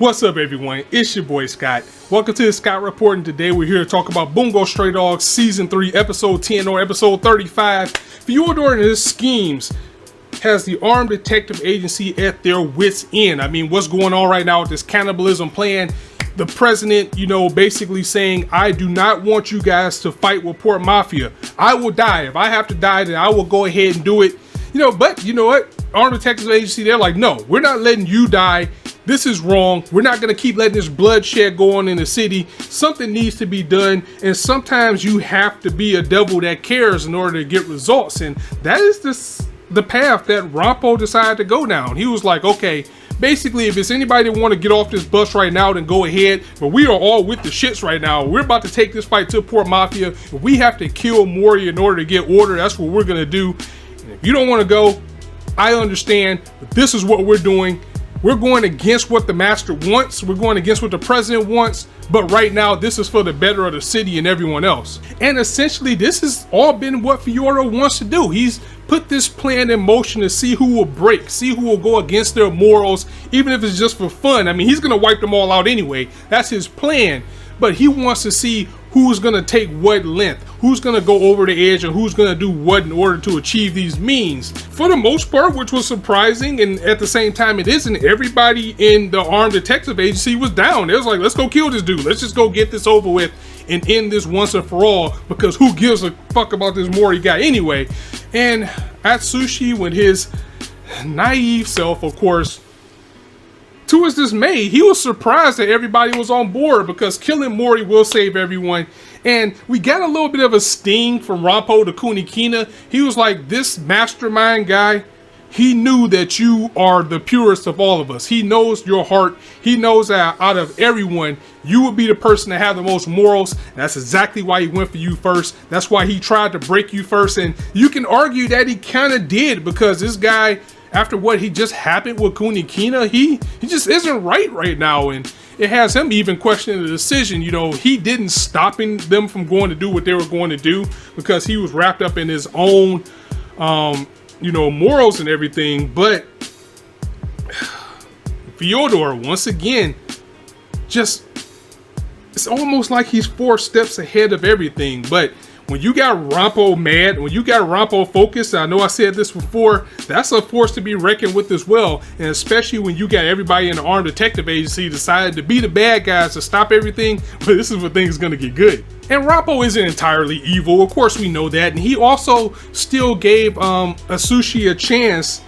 What's up, everyone? It's your boy Scott. Welcome to the Scott Report, and today we're here to talk about Bungou Stray Dogs Season 3, Episode 10 or Episode 35. Fyodor and his schemes has the armed detective agency at their wits' end. I mean, what's going on right now with this cannibalism plan? The president, basically saying, I do not want you guys to fight with Port Mafia. I will die. If I have to die, then I will go ahead and do it. But you know what? Armed detective agency, they're like, no, we're not letting you die. This is wrong. We're not going to keep letting this bloodshed go on in the city. Something needs to be done. And sometimes you have to be a devil that cares in order to get results. And that is the path that Ranpo decided to go down. He was like, okay, basically, if it's anybody that want to get off this bus right now, then go ahead. But we are all with the shits right now. We're about to take this fight to Port Mafia. If we have to kill Mori in order to get order, that's what we're going to do. And if you don't want to go, I understand. But this is what we're doing. We're going against what the master wants. We're going against what the president wants. But right now, this is for the better of the city and everyone else. And essentially, this has all been what Fyodor wants to do. He's put this plan in motion to see who will break, see who will go against their morals, even if it's just for fun. I mean, he's going to wipe them all out anyway. That's his plan. But he wants to see who's going to take what length, who's going to go over the edge, and who's going to do what in order to achieve these means. For the most part, which was surprising, and at the same time it isn't, everybody in the armed detective agency was down. It was like, let's go kill this dude. Let's just go get this over with and end this once and for all, because who gives a fuck about this Mori guy anyway? And Atsushi, with his naive self, of course, to his dismay, he was surprised that everybody was on board, because killing Mori will save everyone. And we got a little bit of a sting from Ranpo to Kunikina. He was like, this mastermind guy, he knew that you are the purest of all of us. He knows your heart. He knows that out of everyone, you would be the person that have the most morals. And that's exactly why he went for you first. That's why he tried to break you first. And you can argue that he kind of did, because this guy, after what he just happened with Kunikina, he just isn't right now. And it has him even questioning the decision. He didn't stopping them from going to do what they were going to do, because he was wrapped up in his own, morals and everything. But Fyodor, once again, it's almost like he's 4 steps ahead of everything. But when you got Ranpo mad, when you got Ranpo focused, I know I said this before, that's a force to be reckoned with as well. And especially when you got everybody in the armed detective agency decided to be the bad guys to stop everything. But this is where things are going to get good. And Ranpo isn't entirely evil, of course we know that. And he also still gave Atsushi a chance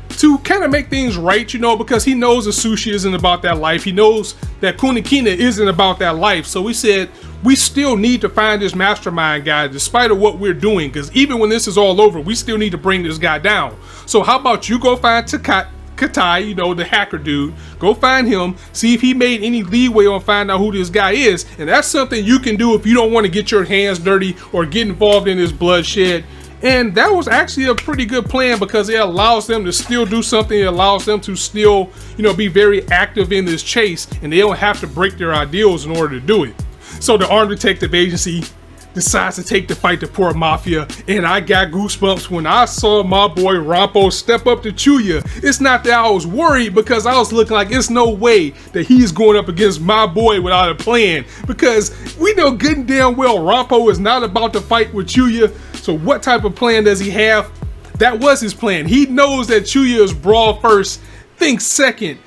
to kind of make things right, because he knows Atsushi isn't about that life. He knows that Kunikina isn't about that life. So we said, we still need to find this mastermind guy despite of what we're doing, because even when this is all over, we still need to bring this guy down. So how about you go find Katai, the hacker dude, go find him, see if he made any leeway on finding out who this guy is. And that's something you can do if you don't want to get your hands dirty or get involved in this bloodshed. And that was actually a pretty good plan, because it allows them to still do something. It allows them to still, be very active in this chase, and they don't have to break their ideals in order to do it. So the armed detective agency decides to take the fight to Port Mafia, and I got goosebumps when I saw my boy Ranpo step up to Chuuya. It's not that I was worried, because I was looking like it's no way that he's going up against my boy without a plan, because we know good and damn well Ranpo is not about to fight with Chuuya. So what type of plan does he have? That was his plan. He knows that Chuuya is brawl first, think second.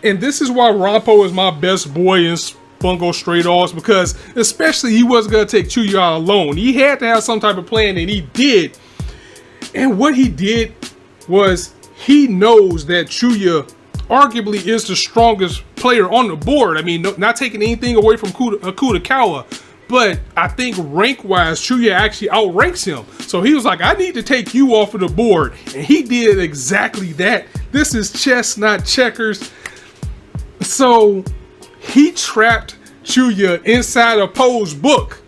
And this is why Ranpo is my best boy in Bungou Stray Dogs, because especially he wasn't going to take Chuuya out alone. He had to have some type of plan, and he did. And what he did was, he knows that Chuuya arguably is the strongest player on the board. I mean, not taking anything away from Kudakawa, but I think rank-wise, Chuuya actually outranks him. So he was like, I need to take you off of the board. And he did exactly that. This is chess, not checkers. So he trapped Chuuya inside of Poe's book.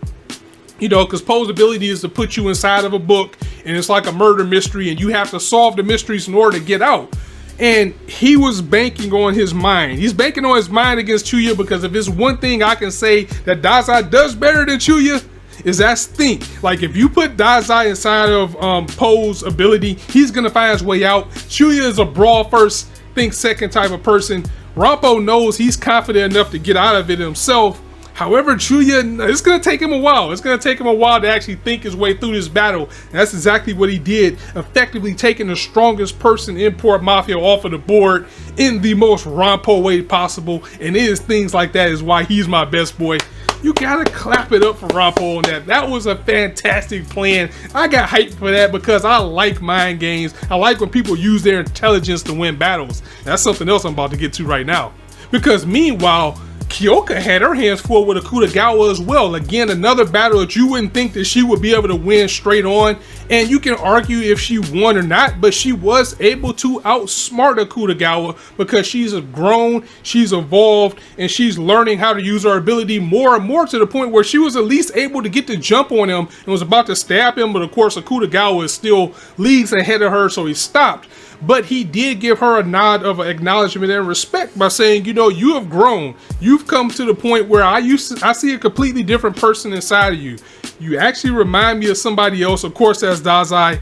Because Poe's ability is to put you inside of a book, and it's like a murder mystery, and you have to solve the mysteries in order to get out. And he was banking on his mind. He's banking on his mind against Chuuya, because if it's one thing I can say that Dazai does better than Chuuya, is that's think. Like, if you put Dazai inside of Poe's ability, he's gonna find his way out. Chuuya is a brawl first, think second type of person. Ranpo knows he's confident enough to get out of it himself. However, Chuuya, it's going to take him a while. It's going to take him a while to actually think his way through this battle. And that's exactly what he did, effectively taking the strongest person in Port Mafia off of the board in the most Ranpo way possible. And it is things like that is why he's my best boy. You gotta clap it up for Ranpo on that. That was a fantastic plan. I got hyped for that because I like mind games. I like when people use their intelligence to win battles. That's something else I'm about to get to right now. Because meanwhile, Kyoka had her hands full with Akutagawa as well. Again, another battle that you wouldn't think that she would be able to win straight on. And you can argue if she won or not, but she was able to outsmart Akutagawa because she's grown, she's evolved, and she's learning how to use her ability more and more to the point where she was at least able to get the jump on him and was about to stab him. But of course, Akutagawa is still leagues ahead of her, so he stopped. But he did give her a nod of acknowledgement and respect by saying, you know, you have grown. You've come to the point where I see a completely different person inside of you. You actually remind me of somebody else. Of course, that's Dazai.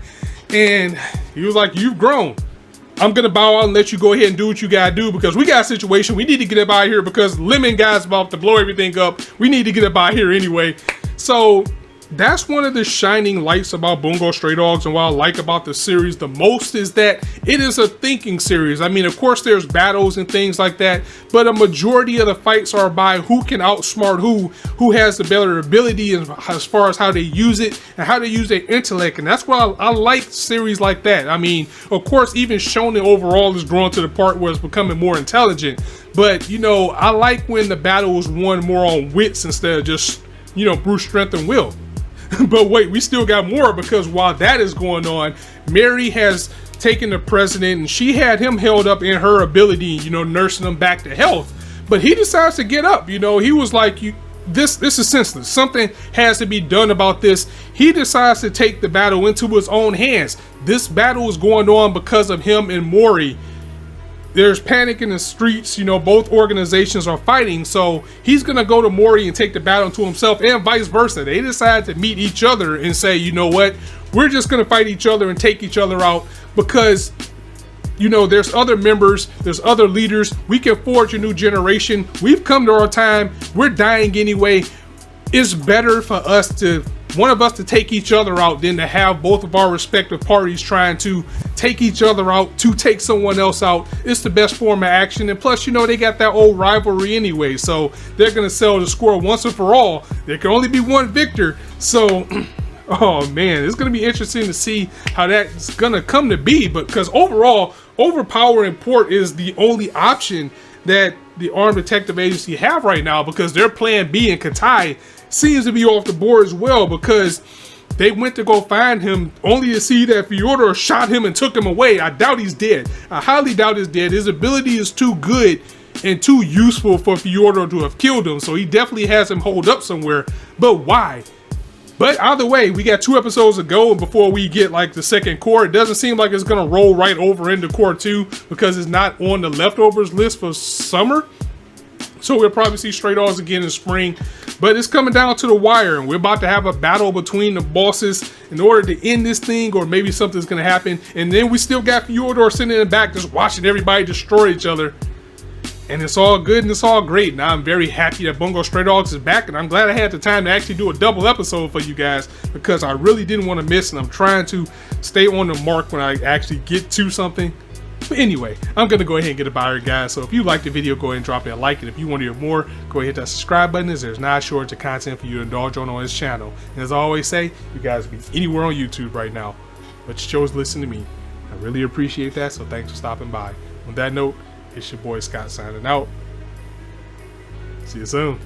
And he was like, you've grown. I'm going to bow out and let you go ahead and do what you got to do because we got a situation. We need to get up out of here because Lemon Guy's about to blow everything up. We need to get up out of here anyway. So that's one of the shining lights about Bungo Stray Dogs, and what I like about the series the most is that it is a thinking series. I mean, of course there's battles and things like that, but a majority of the fights are by who can outsmart who has the better ability as far as how they use it and how they use their intellect. And that's why I like series like that. I mean, of course, even Shonen overall is growing to the part where it's becoming more intelligent, but you know, I like when the battle is won more on wits instead of just, you know, brute strength and will. But wait, we still got more, because while that is going on, Mary has taken the president and she had him held up in her ability, you know, nursing him back to health. But he decides to get up. You know, he was like, this is senseless. Something has to be done about this. He decides to take the battle into his own hands. This battle is going on because of him and Mori. There's panic in the streets, you know, both organizations are fighting, so he's gonna go to Mori and take the battle to himself, and vice versa. They decide to meet each other and say, you know what, we're just gonna fight each other and take each other out because, you know, there's other members, there's other leaders, we can forge a new generation. We've come to our time, we're dying anyway. It's better for us to, one of us to take each other out than to have both of our respective parties trying to take each other out to take someone else out. It's the best form of action, and plus, you know, they got that old rivalry anyway, so they're gonna settle the score once and for all. There can only be one victor, so oh man, it's gonna be interesting to see how that's gonna come to be. But because overall, overpowering Port is the only option that the Armed Detective Agency have right now, because their plan B and Katai seems to be off the board as well, because they went to go find him only to see that Fyodor shot him and took him away. I doubt he's dead. I highly doubt he's dead. His ability is too good and too useful for Fyodor to have killed him, so he definitely has him holed up somewhere. But why? But either way, we got 2 episodes to go, and before we get like the second core, it doesn't seem like it's gonna roll right over into core 2 because it's not on the leftovers list for summer. So we'll probably see Stray Dogs again in spring, but it's coming down to the wire, and we're about to have a battle between the bosses in order to end this thing, or maybe something's gonna happen. And then we still got Fyodor sitting in the back just watching everybody destroy each other. And it's all good and it's all great. And I'm very happy that Bungo Stray Dogs is back, and I'm glad I had the time to actually do a double episode for you guys, because I really didn't want to miss, and I'm trying to stay on the mark when I actually get to something. But anyway, I'm going to go ahead and get a buyer, guys. So if you liked the video, go ahead and drop it a like. And if you want to hear more, go ahead and hit that subscribe button, as there's not shortage of content for you to indulge on this channel. And as I always say, you guys can be anywhere on YouTube right now, but you chose to listen to me. I really appreciate that, so thanks for stopping by. On that note, it's your boy Scott signing out. See you soon.